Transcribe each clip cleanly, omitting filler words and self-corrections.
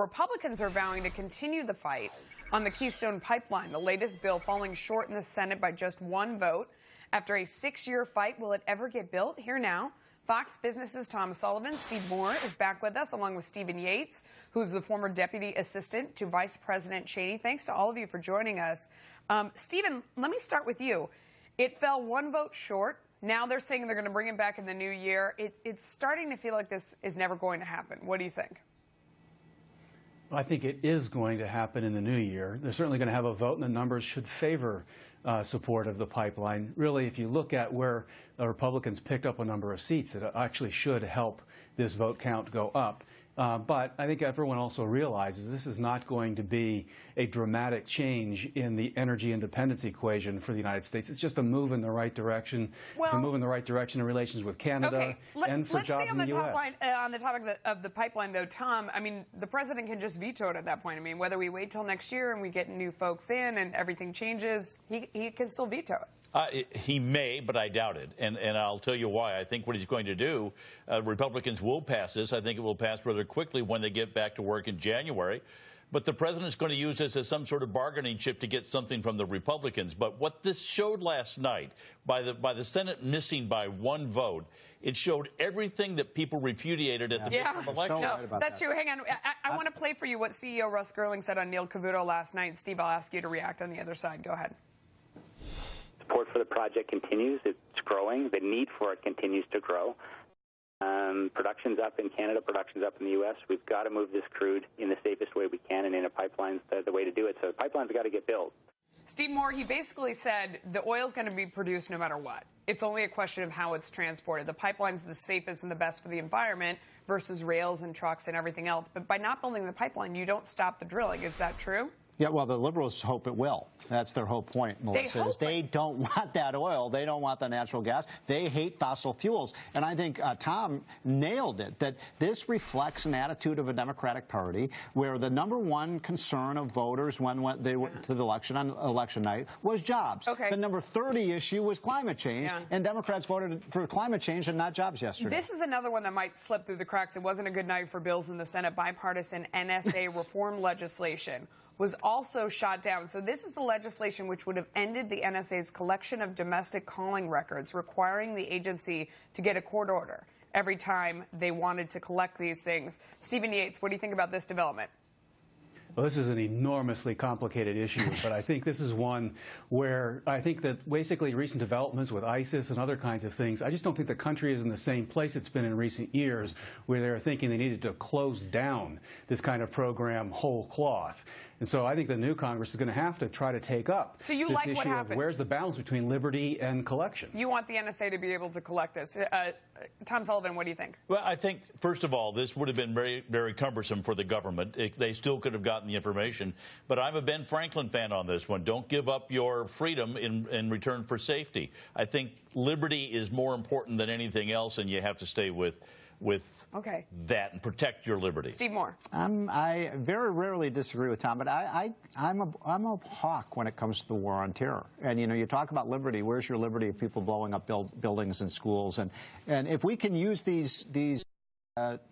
Republicans are vowing to continue the fight on the Keystone pipeline, the latest bill falling short in the Senate by just one vote. After a 6-year fight, will it ever get built? Here now, Fox Business's Tom Sullivan. Steve Moore is back with us, along with Stephen Yates, who's the former deputy assistant to Vice President Cheney. Thanks to all of you for joining us. Stephen, let me start with you. It fell one vote short. Now they're saying they're going to bring it back in the new year. It's starting to feel like this is never going to happen. What do you think? I think it is going to happen in the new year. They're certainly going to have a vote, and the numbers should favor support of the pipeline. Really, if you look at where the Republicans picked up a number of seats, it actually should help this vote count go up. But I think everyone also realizes this is not going to be a dramatic change in the energy independence equation for the United States. It's just a move in the right direction. It's a move in the right direction in relations with Canada and for jobs in the U.S. On the topic of the pipeline, though, Tom, I mean, the president can just veto it at that point. I mean, whether we wait till next year and we get new folks in and everything changes, he can still veto it. He may, but I doubt it. And I'll tell you why. I think what he's going to do, Republicans will pass this. I think it will pass rather quickly when they get back to work in January. But the president's going to use this as some sort of bargaining chip to get something from the Republicans. But what this showed last night, by the Senate missing by one vote, it showed everything that people repudiated at the midterm election. No, that's true. Hang on. I want to play for you what CEO Russ Girling said on Neil Cavuto last night. Steve, I'll ask you to react on the other side. Go ahead. Support for the project continues. It's growing. The need for it continues to grow. Production's up in Canada. Production's up in the U.S. We've got to move this crude in the safest way we can, and in a pipeline's the way to do it. So the pipeline's got to get built. Steve Moore, he basically said the oil's going to be produced no matter what. It's only a question of how it's transported. The pipeline's the safest and the best for the environment versus rails and trucks and everything else. But by not building the pipeline, you don't stop the drilling. Is that true? Yeah, well, the liberals hope it will. That's their whole point, Melissa. They don't want that oil. They don't want the natural gas. They hate fossil fuels. And I think Tom nailed it, that this reflects an attitude of a Democratic Party where the #1 concern of voters when they went to the election on election night was jobs. Okay. The number 30 issue was climate change, and Democrats voted for climate change and not jobs yesterday. This is another one that might slip through the cracks. It wasn't a good night for bills in the Senate. Bipartisan NSA reform legislation was also shot down. So this is the legislation which would have ended the NSA's collection of domestic calling records, requiring the agency to get a court order every time they wanted to collect these things. Stephen Yates, what do you think about this development? Well, this is an enormously complicated issue, but I think this is one where I think that basically recent developments with ISIS and other kinds of things, I just don't think the country is in the same place it's been in recent years where they're thinking they needed to close down this kind of program whole cloth. And so I think the new Congress is going to have to try to take up this issue of where's the balance between liberty and collection. You want the NSA to be able to collect this. Tom Sullivan, what do you think? Well, I think, first of all, this would have been very, very cumbersome for the government. They still could have gotten the information. But I'm a Ben Franklin fan on this one. Don't give up your freedom in return for safety. I think liberty is more important than anything else, and you have to stay with that and protect your liberty. Steve Moore. I very rarely disagree with Tom, but I'm a hawk when it comes to the war on terror. And, you know, you talk about liberty. Where's your liberty of people blowing up buildings and schools? And if we can use these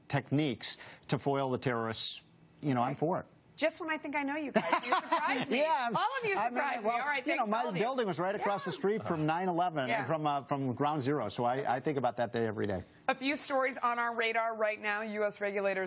techniques to foil the terrorists, you know, I'm for it. Just when I think I know you guys, you surprise me. Yeah, all of you surprise me. All right, thanks, my building was right across the street from 9/11, from Ground Zero. So I think about that day every day. A few stories on our radar right now. U.S. regulators